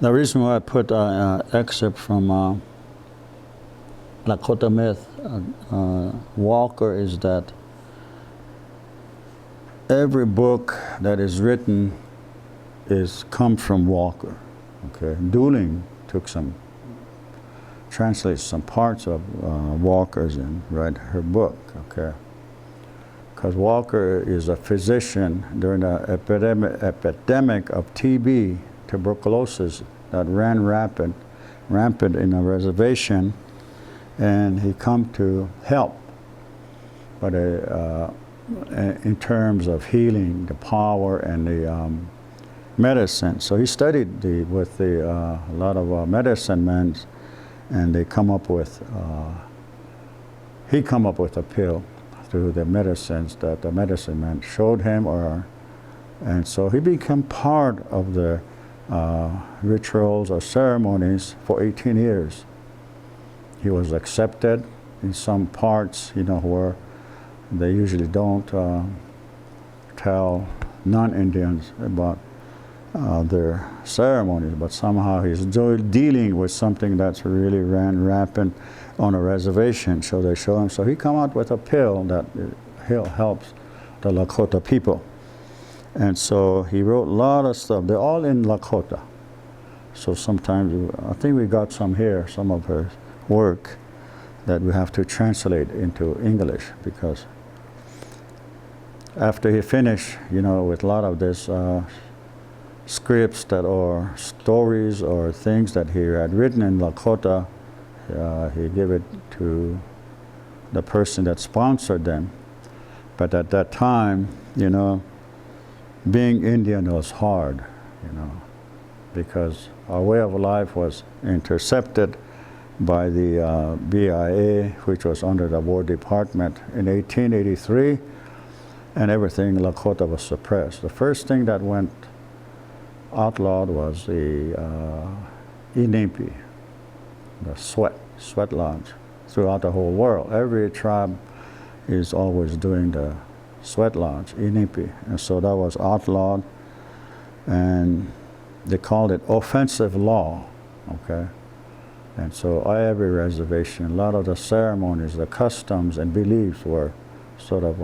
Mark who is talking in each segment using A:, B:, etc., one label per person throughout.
A: The reason why I put excerpt from Lakota myth, Walker, is that every book that is written comes from Walker. Okay, Dooling translates some parts of Walker's and write her book. Okay, because Walker is a physician during the epidemic of TB, tuberculosis, that ran rampant in a reservation, and he come to help, but in terms of healing, the power and the medicine. So he studied with a lot of medicine men, and he come up with a pill through the medicines that the medicine man showed him, and so he became part of the rituals or ceremonies for 18 years. He was accepted in some parts, where they usually don't tell non-Indians about their ceremonies, but somehow he's dealing with something that's really ran rampant on a reservation. So they show him. So he come out with a pill that helps the Lakota people. And so he wrote a lot of stuff. They're all in Lakota. So sometimes, I think we got some here, some of her work that we have to translate into English, because after he finished, with a lot of this scripts that are stories or things that he had written in Lakota, he gave it to the person that sponsored them. But at that time, being Indian was hard, because our way of life was intercepted by the BIA, which was under the War Department in 1883, and everything in Lakota was suppressed. The first thing that went outlawed was the Inimpi, the sweat lodge, throughout the whole world. Every tribe is always doing the sweat lodge, Inimpi, and so that was outlawed, and they called it offensive law, okay? And so every reservation, a lot of the ceremonies, the customs and beliefs were sort of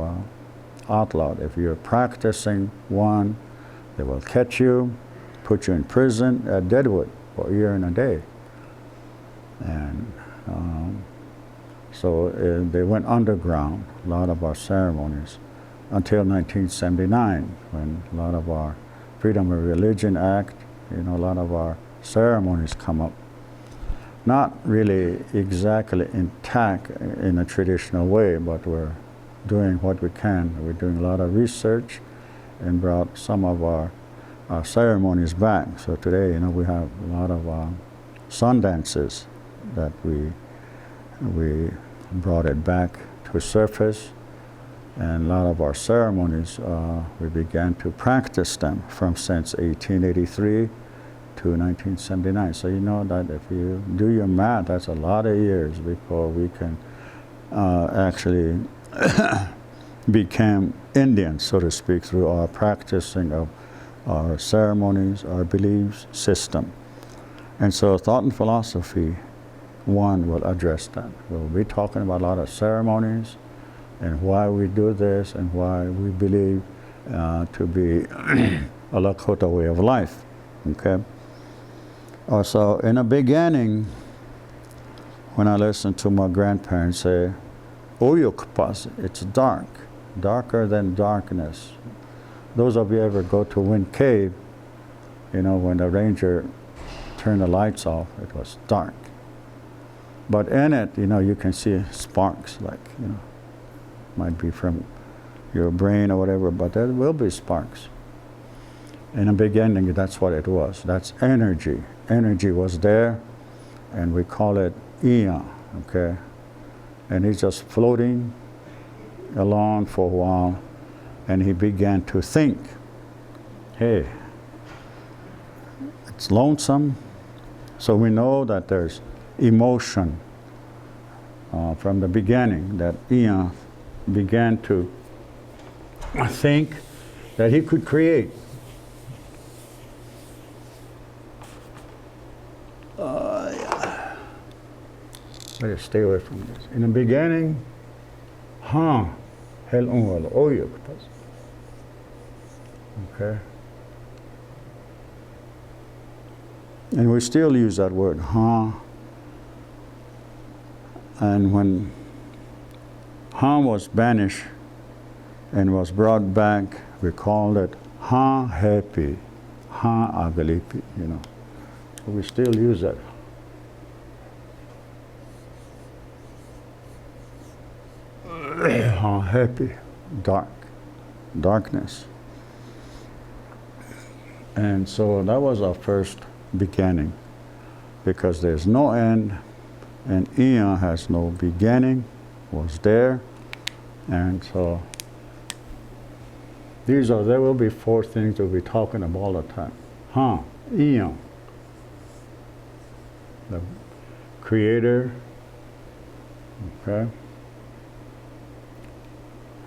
A: outlawed. If you're practicing one, they will catch you, put you in prison at Deadwood for a year and a day. And so they went underground, a lot of our ceremonies, until 1979, when a lot of our Freedom of Religion Act, a lot of our ceremonies come up. Not really exactly intact in a traditional way, but we're doing what we can. We're doing a lot of research and brought some of our ceremonies back. So today, we have a lot of sun dances that we brought it back to surface, and a lot of our ceremonies, we began to practice them since 1883 to 1979. So that if you do your math, that's a lot of years before we can actually become Indian, so to speak, through our practicing of our ceremonies, our beliefs system. And so Thought and Philosophy 1 will address that. We'll be talking about a lot of ceremonies and why we do this and why we believe to be a Lakota way of life, okay? Also, in the beginning, when I listened to my grandparents say, Oyukpas, it's dark, darker than darkness. Those of you ever go to Wind Cave, when the ranger turned the lights off, it was dark. But in it, you can see sparks, might be from your brain or whatever, but there will be sparks. In the beginning, that's what it was. That's energy. Energy was there, and we call it Ia, okay? And he's just floating along for a while, and he began to think, hey, it's lonesome. So we know that there's emotion from the beginning, that Ia began to think that he could create. So stay away from this. In the beginning, ha, hel unwala oyuktas. Okay? And we still use that word, ha. And when ha was banished and was brought back, we called it ha happy, ha agalipi, you know. So we still use that. Ha happy, dark, darkness. And so that was our first beginning, because there's no end, and Eon has no beginning, was there, and so there will be four things we'll be talking about all the time. Eon, the creator, okay?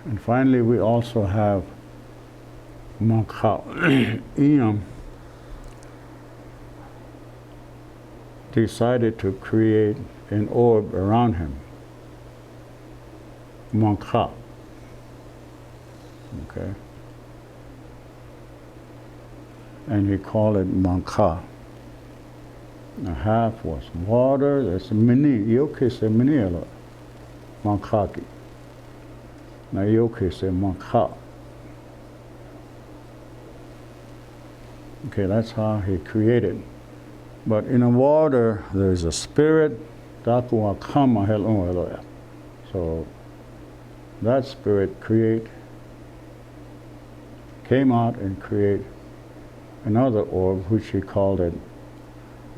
A: And finally we also have Mankha. Eon decided to create an orb around him. Mankha. Okay? And he called it Mankha. A half was water, there's mini, yoke se mini alo. Mankhaki. Now yoke se Mankha. Okay, that's how he created. But in the water, there's a spirit, so that spirit came out and created another orb, which he called it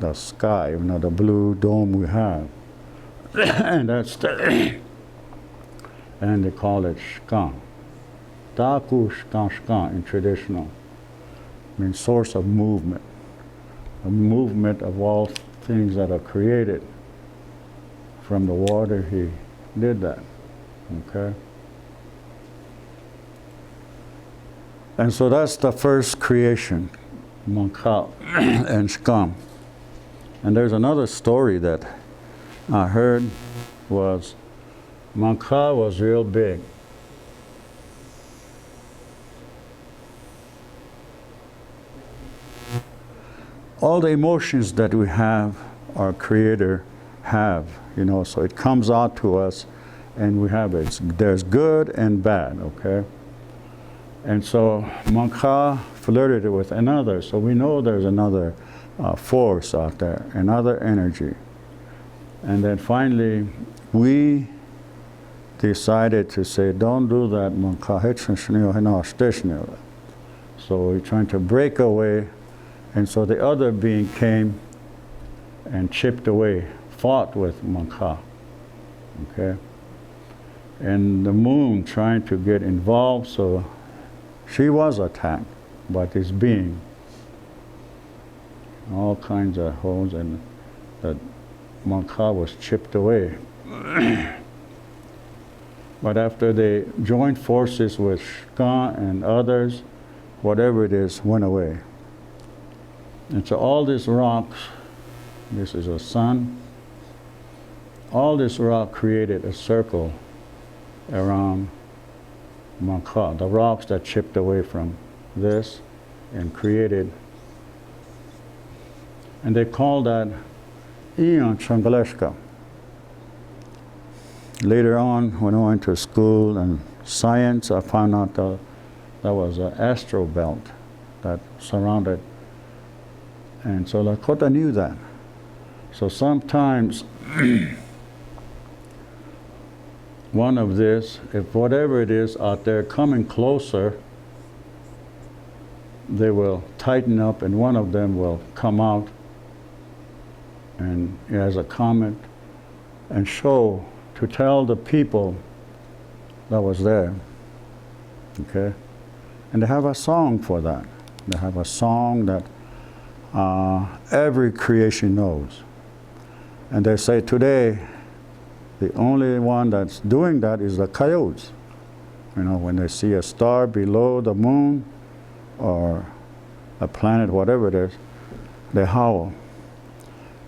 A: the sky, you know, the blue dome we have. And that's and they call it Shkan. Taku Shkan Shkan in traditional means source of movement. A movement of all things that are created. From the water, he did that. Okay? And so that's the first creation, Mankha and Shkam. And there's another story that I heard was Mankha was real big. All the emotions that we have, our Creator have, you know, so it comes out to us and we have it. There's good and bad, okay? And so Mankha flirted with another, so we know there's another force out there, another energy. And then finally, we decided to say, don't do that, Mankha. So we're trying to break away. And so the other being came and chipped away, fought with Mankha, okay? And the moon trying to get involved, so she was attacked by this being. All kinds of holes, and that Mankha was chipped away. But after they joined forces with Shka and others, whatever it is, went away. And so all these rocks, this is a sun, all this rock created a circle around Mankha, the rocks that chipped away from this and created, and they called that Eon Changaleshka. Later on, when I went to school and science, I found out that was an astral belt that surrounded. And so Lakota knew that. So sometimes one of this, if whatever it is out there coming closer, they will tighten up and one of them will come out and as a comment and show, to tell the people that was there, okay? And they have a song for that. They have a song that every creation knows. And they say today, the only one that's doing that is the coyotes. You know, when they see a star below the moon or a planet, whatever it is, they howl.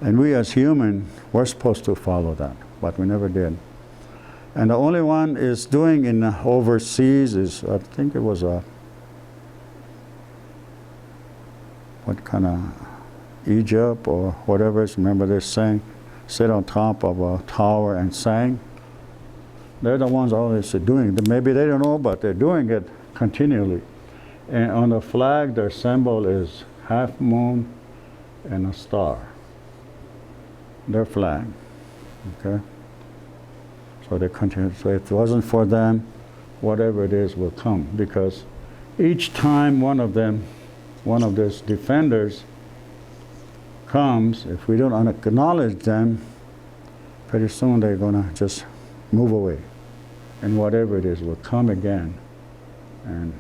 A: And we as humans, we're supposed to follow that. but we never did. And the only one is doing in overseas is, I think it was what kind of Egypt or whatever. Remember they sang, sit on top of a tower and sang. They're the ones always doing it. Maybe they don't know, but they're doing it continually. And on the flag, their symbol is half moon and a star. Their flag, okay? So they continue. So if it wasn't for them, whatever it is will come. Because each time one of these defenders comes, if we don't acknowledge them, pretty soon they're gonna just move away. And whatever it is will come again and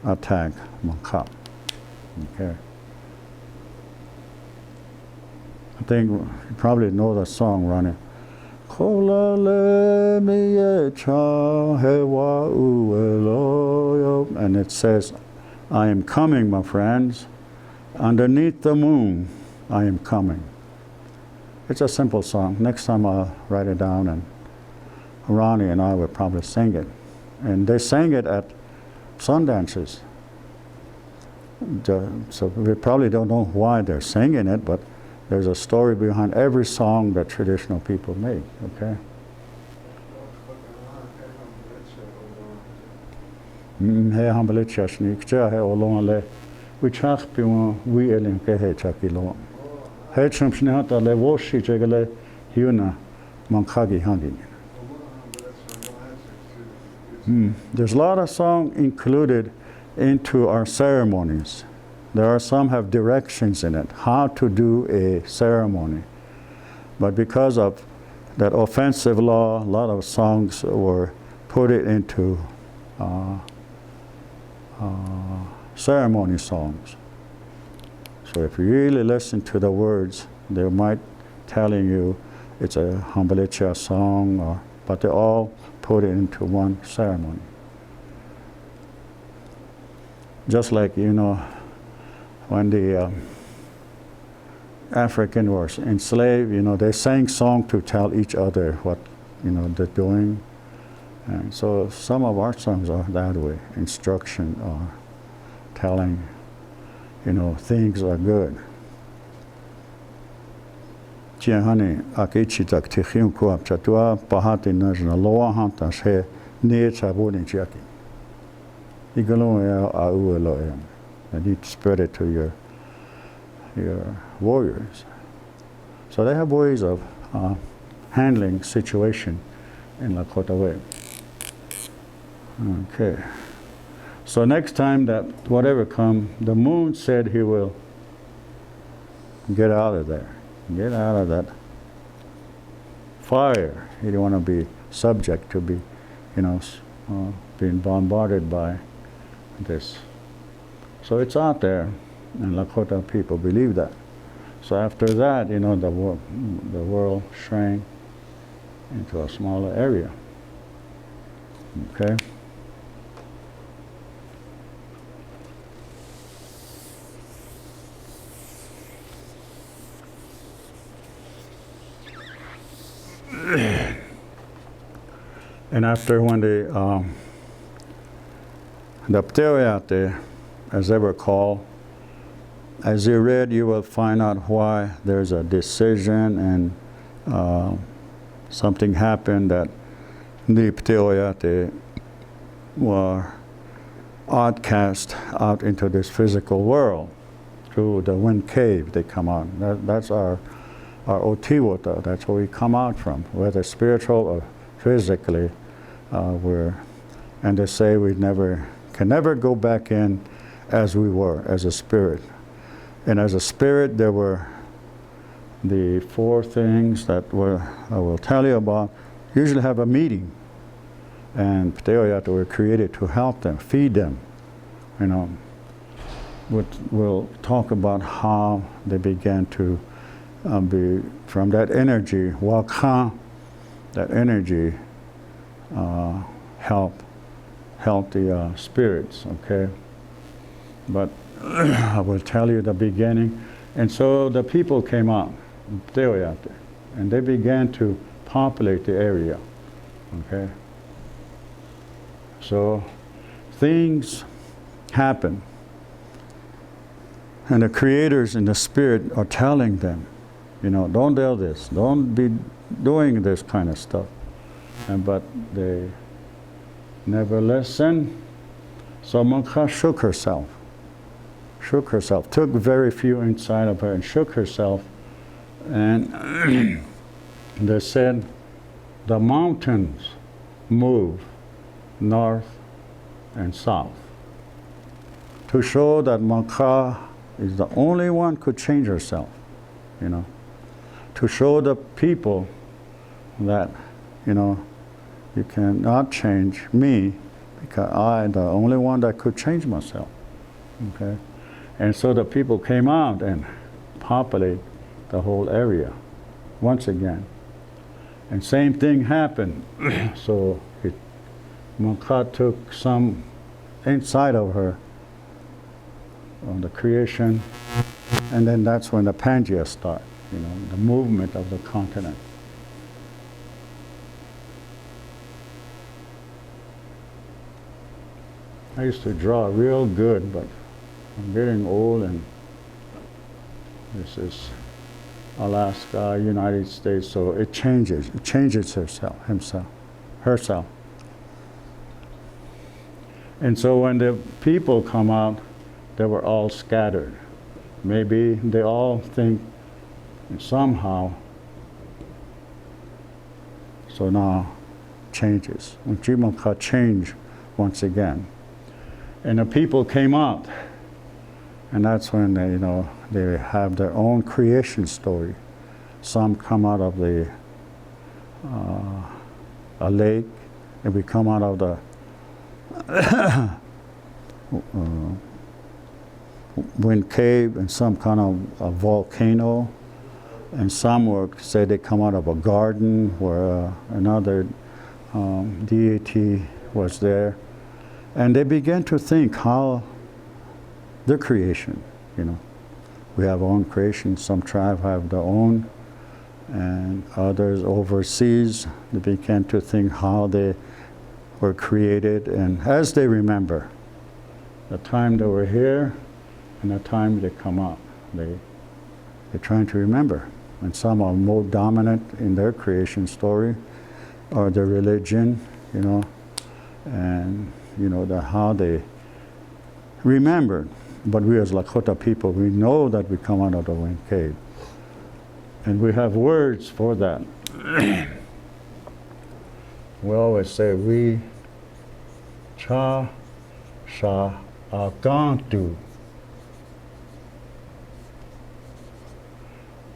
A: attack Mongkap. Okay. I think you probably know the song, Ronnie. And it says, I am coming, my friends. Underneath the moon, I am coming. It's a simple song. Next time I'll write it down, and Ronnie and I will probably sing it. And they sang it at sun dances. So we probably don't know why they're singing it, but there's a story behind every song that traditional people make, okay? He hambale chashni kcha he olon le we chakh piwa we elen ke he chakilo he chamshne hata le woshi chegale hiuna mankhagi hangi. There's a lot of songs included into our ceremonies. There are some have directions in it, how to do a ceremony. But because of that offensive law, a lot of songs were put it into ceremony songs. So if you really listen to the words, they might telling you it's a Hambalicha song, but they all put it into one ceremony. Just like, you know, when the African were enslaved, you know, they sang song to tell each other what, you know, they're doing. And so some of our songs are that way, instruction or telling, you know, things are good. Chiahani akichi tak tikhim ko apchatua pahati najna loa hanta she ne chabuni chaki. Igalo ya auelo. And you spread it to your warriors. So they have ways of handling situation in Lakota way. Okay. So next time that whatever come, the moon said he will get out of there. Get out of that fire. He didn't want to be subject to be, you know, being bombarded by this. So it's out there, and Lakota people believe that. So after that, you know, the world shrank into a smaller area. Okay? And after when the Pteoyate, as they were called, as you read, you will find out why there's a decision and something happened that the Pteoyate were outcast out into this physical world through the wind cave. They come out. That's our Otiwota. That's where we come out from, whether spiritual or physically. And they say we can never go back in as we were, as a spirit. And as a spirit, there were the 4 things that I will tell you about. Usually have a meeting. And Pteoyata were created to help them, feed them. You know, we'll talk about how they began to be, from that energy, Wakha, that energy help the spirits, okay? But I will tell you the beginning. And so the people came out, Pteoyate, and they began to populate the area. Okay? So things happen. And the creators in the spirit are telling them, don't do this, don't be doing this kind of stuff. But they never listen. So Mongkha shook herself, took very few inside of her and shook herself. And they said, the mountains move north and south, to show that Mongkha is the only one could change herself, to show the people that, you cannot change me, because I'm the only one that could change myself. Okay? And so the people came out and populate the whole area once again. And same thing happened. So Mongkha took some inside of her on the creation, and then that's when the Pangea start, the movement of the continent. I used to draw real good, but I'm getting old, and this is Alaska, United States, so it changes herself. And so when the people come out, they were all scattered. Maybe they all think somehow, so now changes. When Mongkha changed once again. And the people came out, and that's when they have their own creation story. Some come out of a lake, and we come out of the wind cave, and some kind of a volcano, and some would say they come out of a garden where another deity was there. And they began to think how their creation, we have our own creation, some tribes have their own, and others overseas, they began to think how they were created, and as they remember the time they were here and the time they come out, they're trying to remember. And some are more dominant in their creation story or their religion, and how they remembered. But we as Lakota people, we know that we come out of the wind cave. And we have words for that. We always say, we cha sha agantu.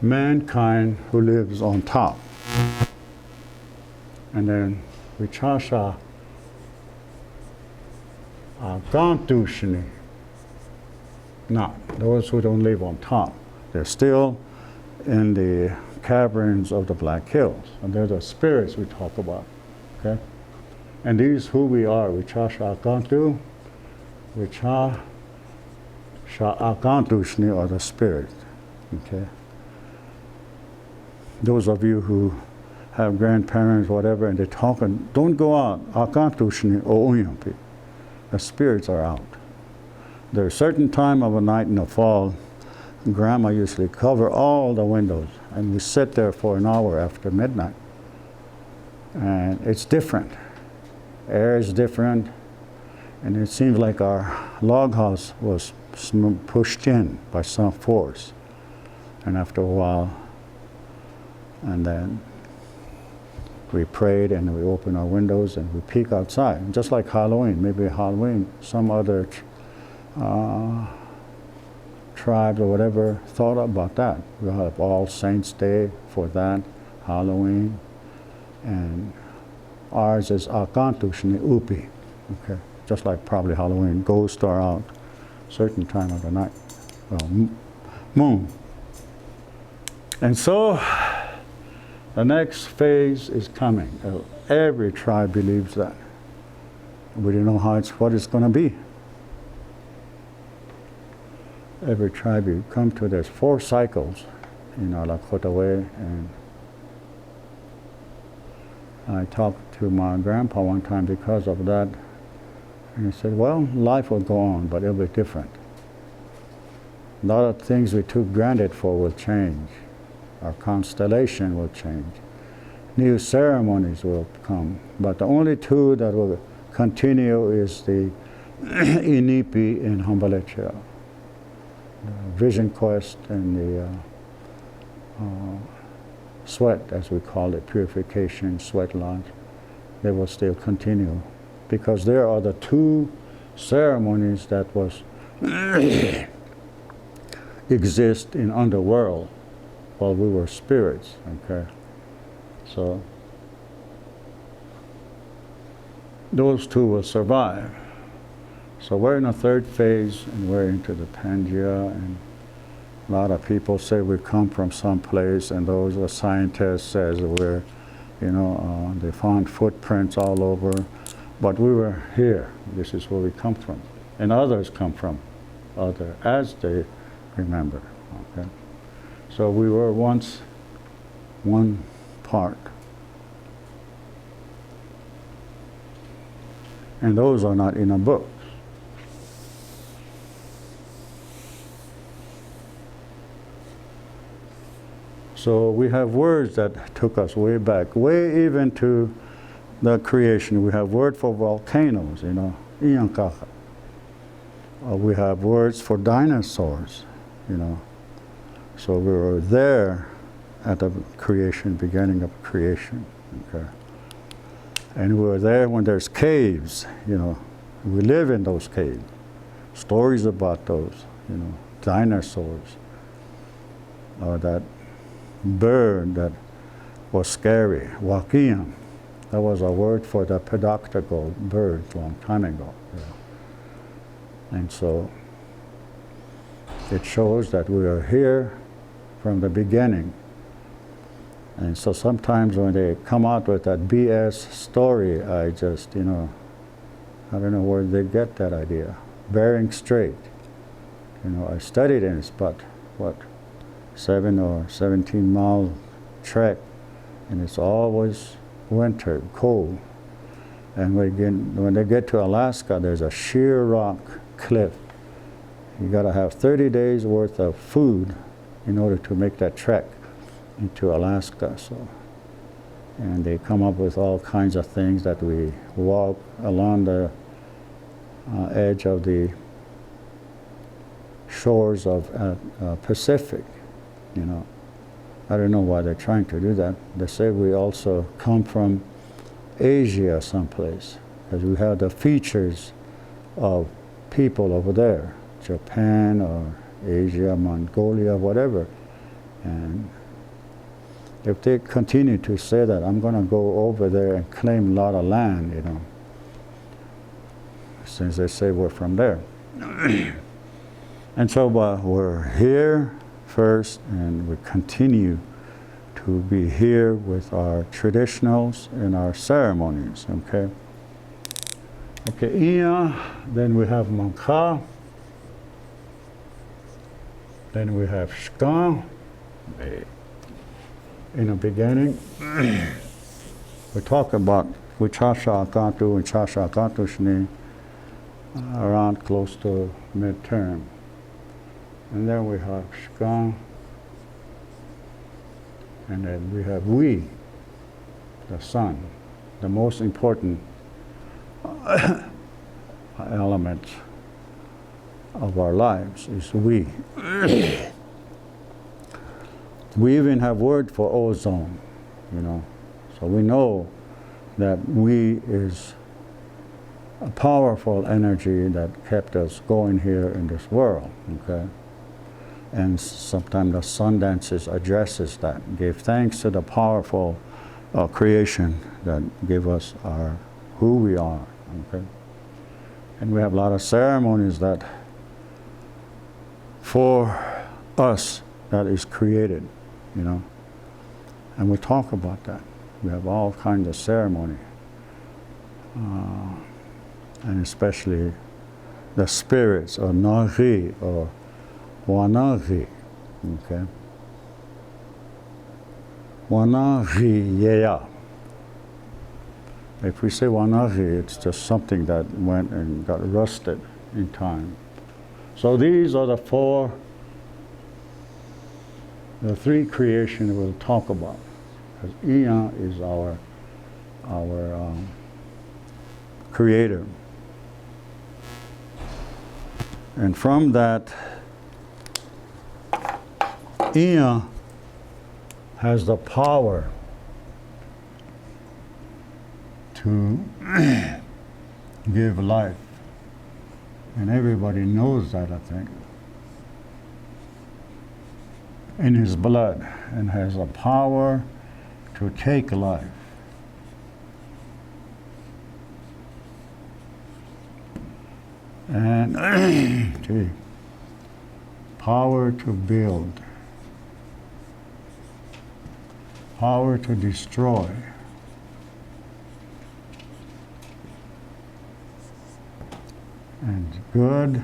A: Mankind who lives on top. And then we cha sha agantushni. Not those who don't live on top. They're still in the caverns of the Black Hills. And they're the spirits we talk about. Okay? And these who we are, Vicha Sha'akantu, Vicha Sha'akantushni are the spirit. Okay? Those of you who have grandparents, whatever, and they're talking, don't go out. Akantushni o uyampi. The spirits are out. There's a certain time of a night in the fall, Grandma usually cover all the windows, and we sit there for an hour after midnight. And it's different. Air is different, and it seems like our log house was pushed in by some force. And after a while, and then we prayed and we opened our windows and we peek outside. And just like Halloween, maybe Halloween, some other tribes or whatever thought about that. We'll have All Saints Day for that, Halloween, and ours is Akantushni Upi. Okay, just like probably Halloween, ghosts are out certain time of the night. Well, moon. And so the next phase is coming. Every tribe believes that. We don't know what it's going to be. Every tribe you come to, there's 4 cycles in our Lakota way, and I talked to my grandpa one time because of that, and he said, well, life will go on, but it'll be different. A lot of things we took granted for will change. Our constellation will change. New ceremonies will come, but the only two that will continue is the Inipi in Hambalecha, the Vision Quest and the sweat, as we call it, purification, sweat lodge. They will still continue because there are the two ceremonies that was exist in underworld while we were spirits. Okay, so those two will survive. So we're in a third phase, and we're into the Pangea, and a lot of people say we come from someplace, and those are scientists says we're, they found footprints all over, but we were here. This is where we come from, and others come from other as they remember. Okay, so we were once one part, and those are not in a book. So we have words that took us way back, way even to the creation. We have word for volcanoes, Iyankaha. We have words for dinosaurs, So we were there at the creation, beginning of creation. Okay. And we were there when there's caves, We live in those caves. Stories about those, dinosaurs, or that bird that was scary, wakiam. That was a word for the pedoctacle bird a long time ago. And so it shows that we are here from the beginning. And so sometimes when they come out with that BS story, I just, I don't know where they get that idea. Bering Strait. I studied it, it's about, 7 or 17-mile trek, and it's always winter, cold. And when they get to Alaska, there's a sheer rock cliff. You got to have 30 days worth of food in order to make that trek into Alaska. So, and they come up with all kinds of things that we walk along the edge of the shores of Pacific. I don't know why they're trying to do that. They say we also come from Asia someplace, because we have the features of people over there, Japan or Asia, Mongolia, whatever. And if they continue to say that, I'm going to go over there and claim a lot of land, since they say we're from there. And so we're here first, and we continue to be here with our traditionals and our ceremonies, okay? Okay, Iya, then we have Manka, then we have Shka. In the beginning, we talk about Vichasha Akatu and Chasha Akatu Shni around close to midterm. And then we have Shka, and then we have we, the sun, the most important element of our lives is we. We even have word for ozone, so we know that we is a powerful energy that kept us going here in this world, okay? And sometimes the sun dances addresses that, give thanks to the powerful creation that give us who we are, okay? And we have a lot of ceremonies that for us that is created, and we talk about that. We have all kinds of ceremony, and especially the spirits, or Nari, or Wanari, okay? Wanari Yeya. If we say Wanahi, it's just something that went and got rusted in time. So these are the three creations we'll talk about. Because Iya is our creator. And from that, Iya has the power to give life. And everybody knows that, I think, in his blood, and has the power to take life. And power to build, power to destroy, and good,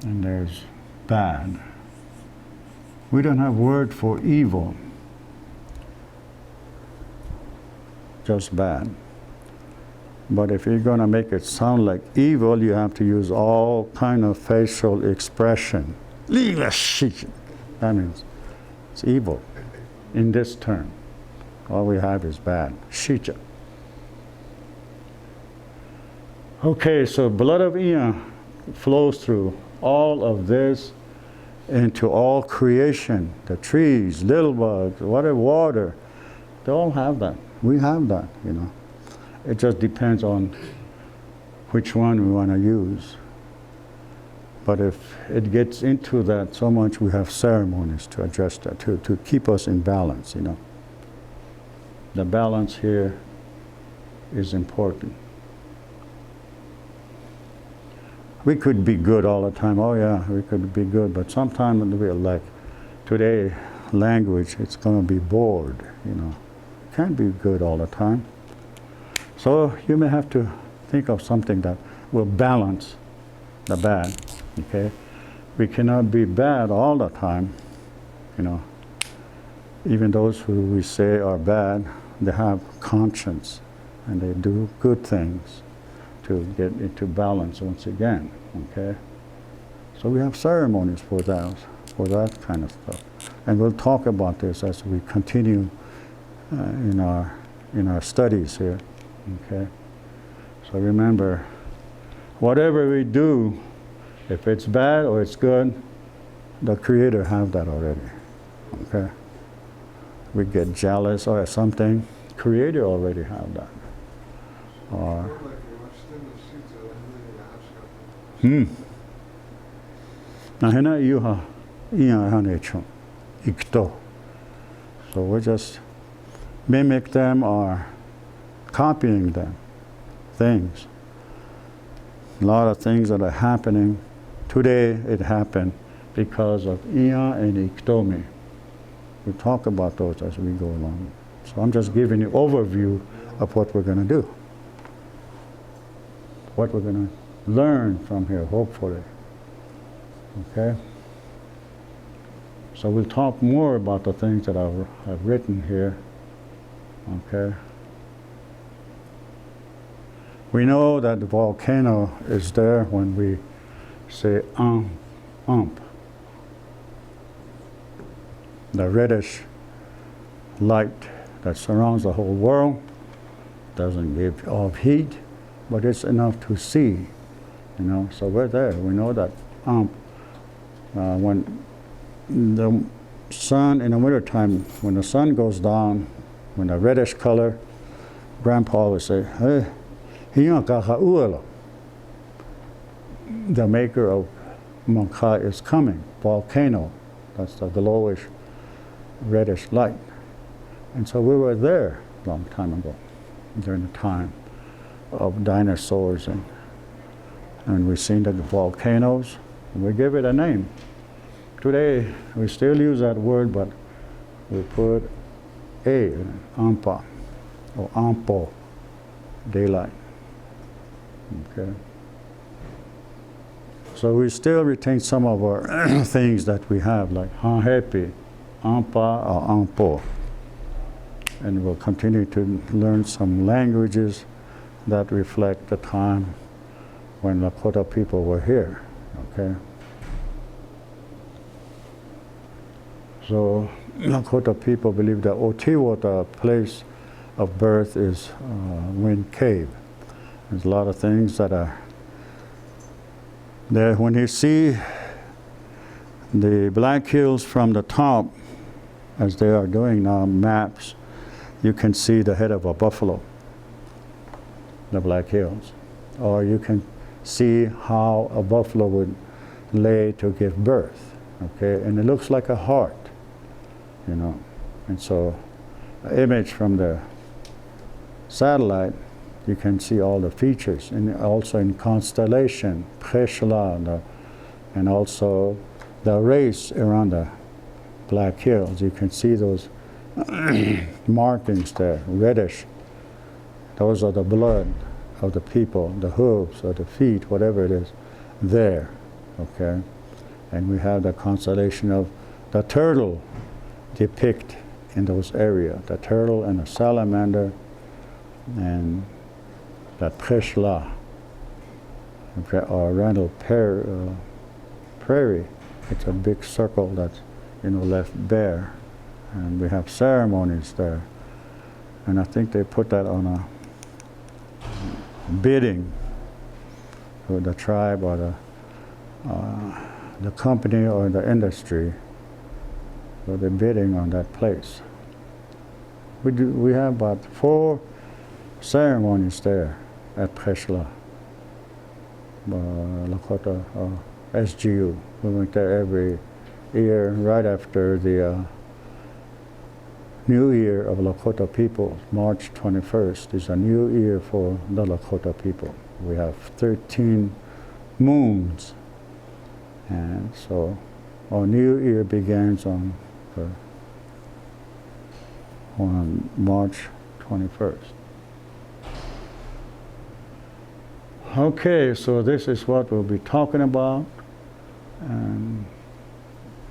A: and there's bad. We don't have word for evil, just bad. But if you're going to make it sound like evil, you have to use all kind of facial expression. That means it's evil in this term. All we have is bad. Shija. Okay, so blood of Iya flows through all of this into all creation. The trees, little bugs, whatever, water, they all have that. We have that, you know. It just depends on which one we want to use. But if it gets into that so much, we have ceremonies to address that, to keep us in balance, you know. The balance here is important. We could be good all the time. Oh yeah, we could be good, but sometimes we're like, today, language, it's going to be bored, you know. Can't be good all the time. So you may have to think of something that will balance the bad, okay? We cannot be bad all the time, you know. Even those who we say are bad, they have conscience and they do good things to get into balance once again, okay? So we have ceremonies for that kind of stuff. And we'll talk about this as we continue in our studies here. Okay, so remember, whatever we do, if it's bad or it's good, the Creator have that already. Okay, we get jealous or something, Creator already have that. Or Nahena yuha iya hanechon ikto. So we just mimic them or copying them, things. A lot of things that are happening. Today it happened because of Iya and Iktomi. We'll talk about those as we go along. So I'm just giving you overview of what we're going to do. What we're going to learn from here, hopefully. Okay? So we'll talk more about the things that I've written here. Okay? We know that the volcano is there when we say ump. The reddish light that surrounds the whole world doesn't give off heat, but it's enough to see, you know. So we're there. We know that when the sun in the wintertime, when the sun goes down, when the reddish color, Grandpa would say, hey, the maker of Mongkha is coming, volcano. That's the glowish, reddish light. And so we were there a long time ago, during the time of dinosaurs, and we've seen the volcanoes, and we give it a name. Today, we still use that word, but we put A, Ampa, or Ampo, daylight. Okay. So we still retain some of our things that we have, like Hanhepi, Ampa, or Ampo. and we'll continue to learn some languages that reflect the time when Lakota people were here, okay? So Lakota people believe that Otiwota, place of birth, is Wind Cave. There's a lot of things that are there. When you see the Black Hills from the top, as they are doing now, maps, you can see the head of a buffalo, the Black Hills. Or you can see how a buffalo would lay to give birth, okay? And it looks like a heart, you know. And so, an image from the satellite, you can see all the features, and also in constellation, Preshla, and also the race around the Black Hills. You can see those markings there, reddish. Those are the blood of the people, the hooves or the feet, whatever it is, there, okay? And we have the constellation of the turtle depict in those areas, the turtle and the salamander, and that Preshla, or Randall Prairie. It's a big circle that's, you know, left bare. And we have ceremonies there. And I think they put that on a bidding for the tribe or the company or the industry. So they're bidding on that place. We have about 4 ceremonies there at Preshla, Lakota SGU. We went there every year right after the New Year of Lakota people. March 21st is a new year for the Lakota people. We have 13 moons, and so our new year begins on March 21st. Okay, so this is what we'll be talking about, and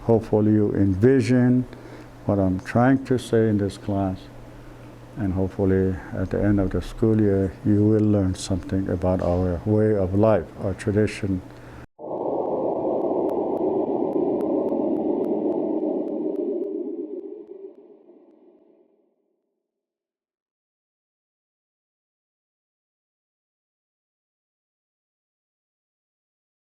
A: hopefully you envision what I'm trying to say in this class, and hopefully at the end of the school year you will learn something about our way of life, our tradition,